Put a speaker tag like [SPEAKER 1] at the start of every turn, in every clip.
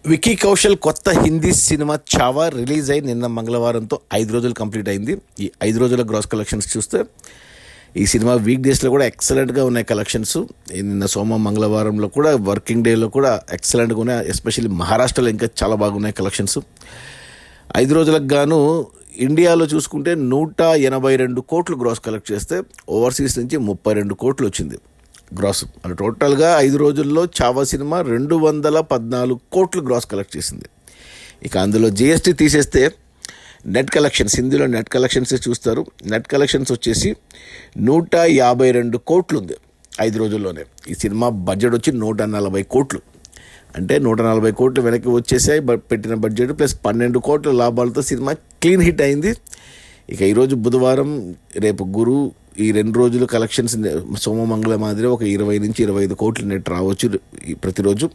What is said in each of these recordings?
[SPEAKER 1] విక్కీ కౌశల్ కొత్త Hindi cinema Chhaava release అయి నిన్న మంగళవారంతో 5 రోజులు కంప్లీట్ అయింది. ఈ 5 రోజుల గ్రాస్ కలెక్షన్స్ చూస్తే ఈ సినిమా వీక్ డేస్లో కూడా ఎక్సలెంట్గా ఉన్నాయి కలెక్షన్స్. నిన్న మంగళవారంలో కూడా వర్కింగ్ డేలో కూడా ఎక్సలెంట్గా ఉన్నాయి. ఎస్పెషల్లీ మహారాష్ట్రలో ఇంకా చాలా బాగున్నాయి కలెక్షన్స్. 5 రోజులకు గాను ఇండియాలో చూసుకుంటే 182 కోట్లు గ్రాస్ కలెక్ట్ చేస్తే ఓవర్సీస్ నుంచి 32 కోట్లు వచ్చింది గ్రాస్. అంటే టోటల్గా 5 రోజుల్లో చావా సినిమా 214 కోట్లు గ్రాస్ కలెక్ట్ చేసింది. ఇక అందులో జిఎస్టీ తీసేస్తే నెట్ కలెక్షన్స్, హిందీలో నెట్ కలెక్షన్స్ చూస్తారు. నెట్ కలెక్షన్స్ వచ్చేసి 152 కోట్లు ఉంది 5 రోజుల్లోనే. ఈ సినిమా బడ్జెట్ వచ్చి 140 కోట్లు. అంటే 140 కోట్లు వెనక్కి వచ్చేసాయి పెట్టిన బడ్జెట్ ప్లస్ 12 కోట్ల లాభాలతో సినిమా క్లీన్ హిట్ అయింది. ఇక ఈరోజు బుధవారం, రేపు గురు, ఈ 2 రోజులు కలెక్షన్స్ మంగళ మాదిరి ఒక 20 నుంచి 25 కోట్ల నెట్ రావచ్చు ప్రతిరోజు.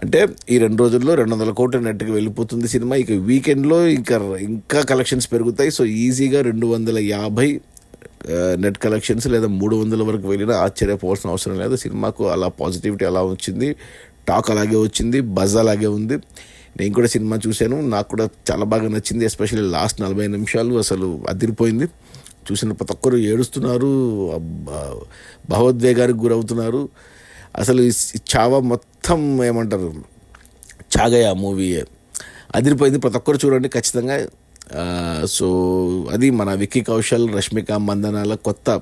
[SPEAKER 1] అంటే ఈ 2 రోజుల్లో 200 కోట్ల నెట్కి వెళ్ళిపోతుంది సినిమా. ఇక వీకెండ్లో ఇంకా కలెక్షన్స్ పెరుగుతాయి. సో ఈజీగా 250 నెట్ కలెక్షన్స్ లేదా 300 వరకు వెళ్ళినా ఆశ్చర్యపోవాల్సిన అవసరం లేదు. సినిమాకు అలా పాజిటివిటీ అలా వచ్చింది, టాక్ అలాగే వచ్చింది, బజ్ అలాగే ఉంది. నేను కూడా సినిమా చూశాను, నాకు కూడా చాలా బాగా నచ్చింది. ఎస్పెషల్లీ లాస్ట్ 40 నిమిషాలు అసలు అదిరిపోయింది. చూసిన ప్రతి ఒక్కరు ఏడుస్తున్నారు, భావోద్వేగానికి గురవుతున్నారు. అసలు ఈ చావా మొత్తం ఏమంటారు, చాగయ్య మూవీ అదిరిపోయింది. ప్రతి ఒక్కరు చూడండి ఖచ్చితంగా. సో అది మన విక్కీ కౌశల్, రష్మిక మందనాల కొత్త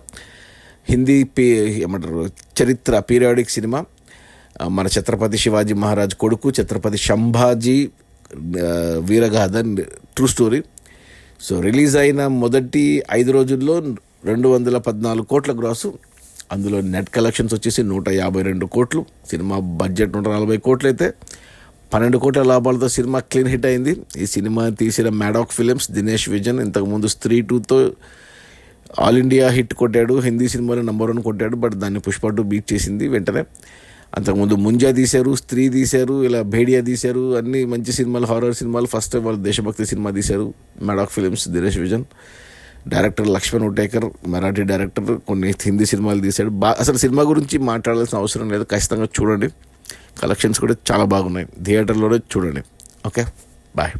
[SPEAKER 1] హిందీ ఏమంటారు చరిత్ర పీరియాడిక్ సినిమా. మన ఛత్రపతి శివాజీ మహారాజ్ కొడుకు ఛత్రపతి సంభాజీ వీరగాథ ట్రూ స్టోరీ. సో రిలీజ్ అయిన మొదటి 5 రోజుల్లో 214 కోట్ల గ్రాసు. అందులో నెట్ కలెక్షన్స్ వచ్చేసి 152 కోట్లు. సినిమా బడ్జెట్ 140 కోట్లు అయితే 12 కోట్ల లాభాలతో సినిమా క్లీన్ హిట్ అయింది. ఈ సినిమా తీసిన మ్యాడాక్ ఫిలిమ్స్ దినేష్ విజన్ ఇంతకుముందు స్త్రీ 2తో ఆల్ ఇండియా హిట్ కొట్టాడు, హిందీ సినిమాలో నెంబర్ 1 కొట్టాడు. బట్ దాన్ని పుష్ప 2 బీట్ చేసింది వెంటనే. అంతకుముందు ముంజా తీశారు, స్త్రీ తీశారు, ఇలా భేడియా తీశారు, అన్ని మంచి సినిమాలు, హారర్ సినిమాలు. ఫస్ట్ టైం వాళ్ళు దేశభక్తి సినిమా తీశారు Maddock films, Dinesh vision. Director Laxman Utekar, Marathi director, కొన్ని హిందీ సినిమాలు తీశాడు. అసలు సినిమా గురించి మాట్లాడాల్సిన అవసరం లేదు, ఖచ్చితంగా చూడండి. కలెక్షన్స్ కూడా చాలా బాగున్నాయి, థియేటర్లోనే చూడండి. Okay, bye.